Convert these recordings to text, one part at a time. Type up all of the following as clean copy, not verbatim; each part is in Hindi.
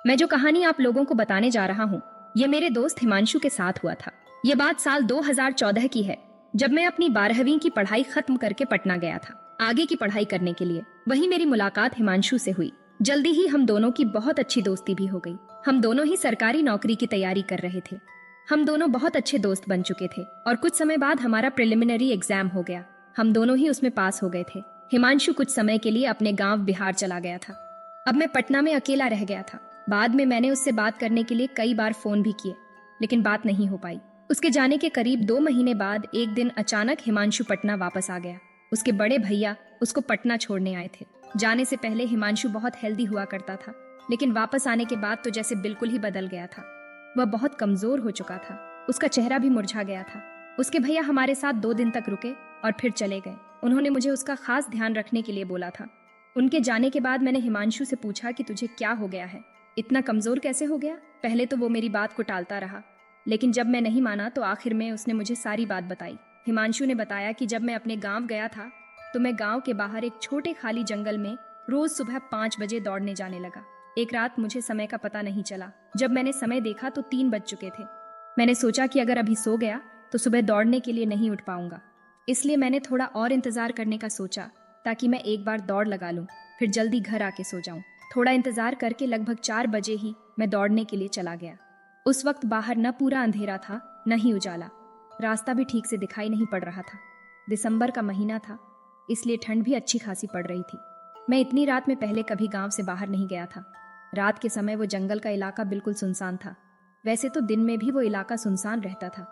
मैं जो कहानी आप लोगों को बताने जा रहा हूँ, ये मेरे दोस्त हिमांशु के साथ हुआ था। ये बात साल 2014 की है, जब मैं अपनी 12वीं की पढ़ाई खत्म करके पटना गया था आगे की पढ़ाई करने के लिए। वहीं मेरी मुलाकात हिमांशु से हुई। जल्दी ही हम दोनों की बहुत अच्छी दोस्ती भी हो गई। हम दोनों ही सरकारी नौकरी की तैयारी कर रहे थे। हम दोनों बहुत अच्छे दोस्त बन चुके थे और कुछ समय बाद हमारा प्रिलिमिनरी एग्जाम हो गया। हम दोनों ही उसमें पास हो गए थे। हिमांशु कुछ समय के लिए अपने गांव बिहार चला गया था। अब मैं पटना में अकेला रह गया था। बाद में मैंने उससे बात करने के लिए कई बार फोन भी किए, लेकिन बात नहीं हो पाई। उसके जाने के करीब 2 महीने बाद एक दिन अचानक हिमांशु पटना वापस आ गया। उसके बड़े भैया उसको पटना छोड़ने आए थे। जाने से पहले हिमांशु बहुत हेल्दी हुआ करता था, लेकिन वापस आने के बाद तो जैसे बिल्कुल ही बदल गया था। वह बहुत कमजोर हो चुका था। उसका चेहरा भी मुरझा गया था। उसके भैया हमारे साथ 2 दिन तक रुके और फिर चले गए। उन्होंने मुझे उसका खास ध्यान रखने के लिए बोला था। उनके जाने के बाद मैंने हिमांशु से पूछा कि तुझे क्या हो गया है, इतना कमजोर कैसे हो गया। पहले तो वो मेरी बात को टालता रहा, लेकिन जब मैं नहीं माना तो आखिर में उसने मुझे सारी बात बताई। हिमांशु ने बताया कि जब मैं अपने गांव गया था तो मैं गांव के बाहर एक छोटे खाली जंगल में रोज सुबह 5 बजे दौड़ने जाने लगा। एक रात मुझे समय का पता नहीं चला। जब मैंने समय देखा तो 3 बज चुके थे। मैंने सोचा कि अगर अभी सो गया तो सुबह दौड़ने के लिए नहीं उठ पाऊंगा, इसलिए मैंने थोड़ा और इंतजार करने का सोचा, ताकि मैं एक बार दौड़ लगा लूं, फिर जल्दी घर आके सो जाऊं। थोड़ा इंतजार करके लगभग 4 बजे ही मैं दौड़ने के लिए चला गया। उस वक्त बाहर न पूरा अंधेरा था, न ही उजाला। रास्ता भी ठीक से दिखाई नहीं पड़ रहा था। दिसंबर का महीना था, इसलिए ठंड भी अच्छी खासी पड़ रही थी। मैं इतनी रात में पहले कभी गांव से बाहर नहीं गया था। रात के समय वो जंगल का इलाका बिल्कुल सुनसान था। वैसे तो दिन में भी वो इलाका सुनसान रहता था,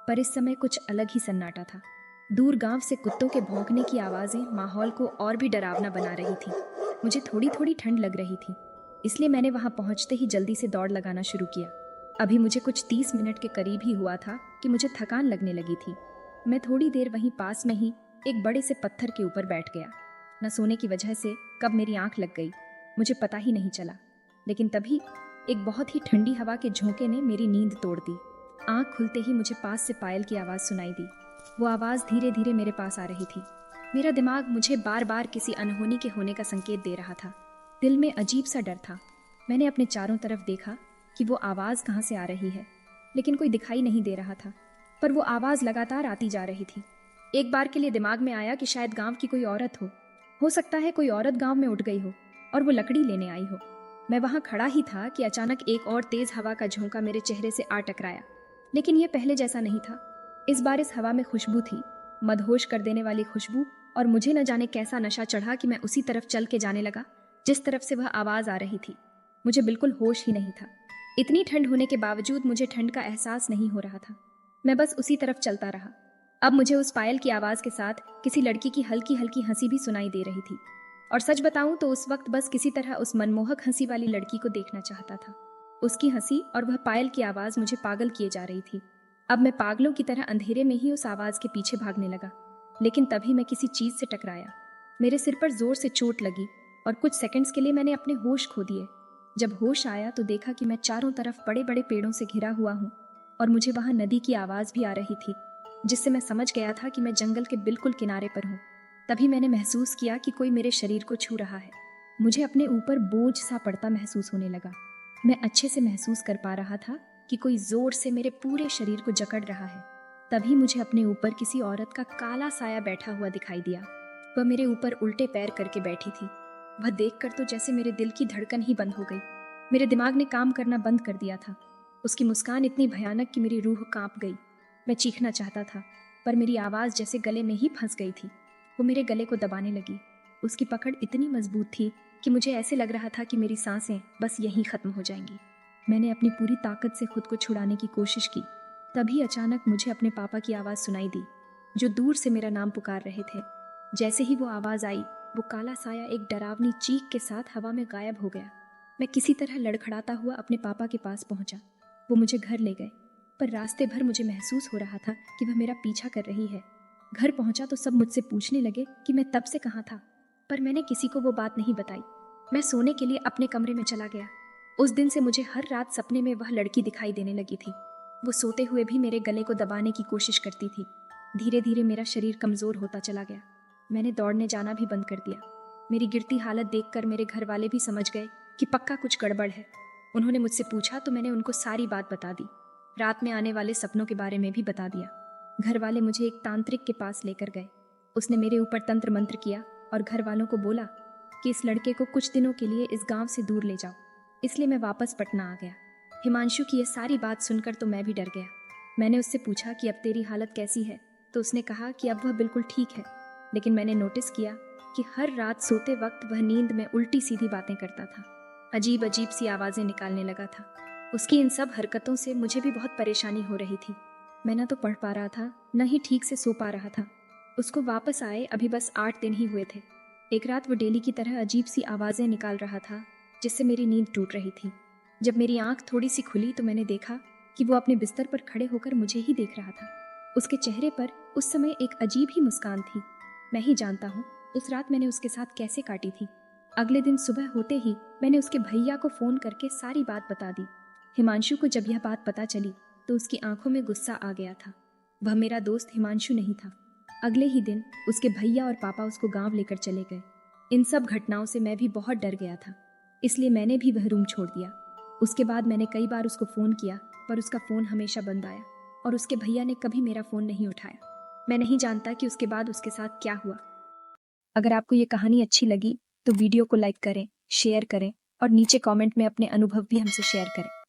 पर इस समय कुछ अलग ही सन्नाटा था। दूर गांव से कुत्तों के भौंकने की आवाजें माहौल को और भी डरावना बना रही थी। मुझे थोड़ी थोड़ी ठंड लग रही थी, इसलिए मैंने वहां पहुंचते ही जल्दी से दौड़ लगाना शुरू किया। अभी मुझे कुछ 30 मिनट के करीब ही हुआ था कि मुझे थकान लगने लगी थी। मैं थोड़ी देर वहीं पास में ही एक बड़े से पत्थर के ऊपर बैठ गया। न सोने की वजह से कब मेरी आंख लग गई मुझे पता ही नहीं चला, लेकिन तभी एक बहुत ही ठंडी हवा के झोंके ने मेरी नींद तोड़ दी। आंख खुलते ही मुझे पास से पायल की आवाज़ सुनाई दी। वो आवाज़ धीरे धीरे मेरे पास आ रही थी। मेरा दिमाग मुझे बार बार किसी अनहोनी के होने का संकेत दे रहा था। दिल में अजीब सा डर था। मैंने अपने चारों तरफ देखा कि वो आवाज़ कहाँ से आ रही है, लेकिन कोई दिखाई नहीं दे रहा था। पर वो आवाज़ लगातार आती जा रही थी। एक बार के लिए दिमाग में आया कि शायद गांव की कोई औरत हो सकता है कोई औरत गांव में उठ गई हो और वो लकड़ी लेने आई हो। मैं वहां खड़ा ही था कि अचानक एक और तेज हवा का झोंका मेरे चेहरे से आ टकराया, लेकिन यह पहले जैसा नहीं था। इस बार इस हवा में खुशबू थी, मदहोश कर देने वाली खुशबू, और मुझे न जाने कैसा नशा चढ़ा कि मैं उसी तरफ चल के जाने लगा जिस तरफ से वह आवाज़ आ रही थी। मुझे बिल्कुल होश ही नहीं था। इतनी ठंड होने के बावजूद मुझे ठंड का एहसास नहीं हो रहा था। मैं बस उसी तरफ चलता रहा। अब मुझे उस पायल की आवाज़ के साथ किसी लड़की की हल्की हल्की हंसी भी सुनाई दे रही थी, और सच बताऊं तो उस वक्त बस किसी तरह उस मनमोहक हंसी वाली लड़की को देखना चाहता था। उसकी हंसी और वह पायल की आवाज़ मुझे पागल किए जा रही थी। अब मैं पागलों की तरह अंधेरे में ही उस आवाज़ के पीछे भागने लगा, लेकिन तभी मैं किसी चीज़ से टकराया। मेरे सिर पर जोर से चोट लगी और कुछ सेकंड्स के लिए मैंने अपने होश खो दिए। जब होश आया तो देखा कि मैं चारों तरफ बड़े बड़े पेड़ों से घिरा हुआ हूँ और मुझे वहाँ नदी की आवाज़ भी आ रही थी, जिससे मैं समझ गया था कि मैं जंगल के बिल्कुल किनारे पर हूँ। तभी मैंने महसूस किया कि कोई मेरे शरीर को छू रहा है। मुझे अपने ऊपर बोझ सा पड़ता महसूस होने लगा। मैं अच्छे से महसूस कर पा रहा था कि कोई जोर से मेरे पूरे शरीर को जकड़ रहा है। तभी मुझे अपने ऊपर किसी औरत का काला साया बैठा हुआ दिखाई दिया। वह मेरे ऊपर उल्टे पैर करके बैठी थी। वह देखकर तो जैसे मेरे दिल की धड़कन ही बंद हो गई। मेरे दिमाग ने काम करना बंद कर दिया था। उसकी मुस्कान इतनी भयानक कि मेरी रूह कांप गई। मैं चीखना चाहता था, पर मेरी आवाज़ जैसे गले में ही फंस गई थी। वो मेरे गले को दबाने लगी। उसकी पकड़ इतनी मजबूत थी कि मुझे ऐसे लग रहा था कि मेरी सांसें बस यहीं ख़त्म हो जाएंगी। मैंने अपनी पूरी ताकत से खुद को छुड़ाने की कोशिश की। तभी अचानक मुझे अपने पापा की आवाज़ सुनाई दी, जो दूर से मेरा नाम पुकार रहे थे। जैसे ही वो आवाज़ आई, वो काला साया एक डरावनी चीख के साथ हवा में गायब हो गया। मैं किसी तरह लड़खड़ाता हुआ अपने पापा के पास पहुंचा। वो मुझे घर ले गए, पर रास्ते भर मुझे महसूस हो रहा था कि वह मेरा पीछा कर रही है। घर पहुंचा तो सब मुझसे पूछने लगे कि मैं तब से कहाँ था, पर मैंने किसी को वो बात नहीं बताई। मैं सोने के लिए अपने कमरे में चला गया। उस दिन से मुझे हर रात सपने में वह लड़की दिखाई देने लगी थी। वो सोते हुए भी मेरे गले को दबाने की कोशिश करती थी। धीरे धीरे मेरा शरीर कमज़ोर होता चला गया। मैंने दौड़ने जाना भी बंद कर दिया। मेरी गिरती हालत देखकर मेरे घर वाले भी समझ गए कि पक्का कुछ गड़बड़ है। उन्होंने मुझसे पूछा तो मैंने उनको सारी बात बता दी। रात में आने वाले सपनों के बारे में भी बता दिया। घर वाले मुझे एक तांत्रिक के पास लेकर गए। उसने मेरे ऊपर तंत्र मंत्र किया और घर वालों को बोला कि इस लड़के को कुछ दिनों के लिए इस गांव से दूर ले जाओ। इसलिए मैं वापस पटना आ गया। हिमांशु की यह सारी बात सुनकर तो मैं भी डर गया। मैंने उससे पूछा कि अब तेरी हालत कैसी है, तो उसने कहा कि अब वह बिल्कुल ठीक है, लेकिन मैंने नोटिस किया कि हर रात सोते वक्त वह नींद में उल्टी सीधी बातें करता था, अजीब अजीब सी आवाज़ें निकालने लगा था। उसकी इन सब हरकतों से मुझे भी बहुत परेशानी हो रही थी। मैं न तो पढ़ पा रहा था, न ही ठीक से सो पा रहा था। उसको वापस आए अभी बस 8 दिन ही हुए थे। एक रात वो डेली की तरह अजीब सी आवाज़ें निकाल रहा था, जिससे मेरी नींद टूट रही थी। जब मेरी आंख थोड़ी सी खुली तो मैंने देखा कि वो अपने बिस्तर पर खड़े होकर मुझे ही देख रहा था। उसके चेहरे पर उस समय एक अजीब ही मुस्कान थी। मैं ही जानता हूँ उस रात मैंने उसके साथ कैसे काटी थी। अगले दिन सुबह होते ही मैंने उसके भैया को फ़ोन करके सारी बात बता दी। हिमांशु को जब यह बात पता चली तो उसकी आंखों में गुस्सा आ गया था। वह मेरा दोस्त हिमांशु नहीं था। अगले ही दिन उसके भैया और पापा उसको गांव लेकर चले गए। इन सब घटनाओं से मैं भी बहुत डर गया था, इसलिए मैंने भी वह रूम छोड़ दिया। उसके बाद मैंने कई बार उसको फ़ोन किया, पर उसका फ़ोन हमेशा बंद आया और उसके भैया ने कभी मेरा फ़ोन नहीं उठाया। मैं नहीं जानता कि उसके बाद उसके साथ क्या हुआ। अगर आपको ये कहानी अच्छी लगी तो वीडियो को लाइक करें, शेयर करें और नीचे कमेंट में अपने अनुभव भी हमसे शेयर करें।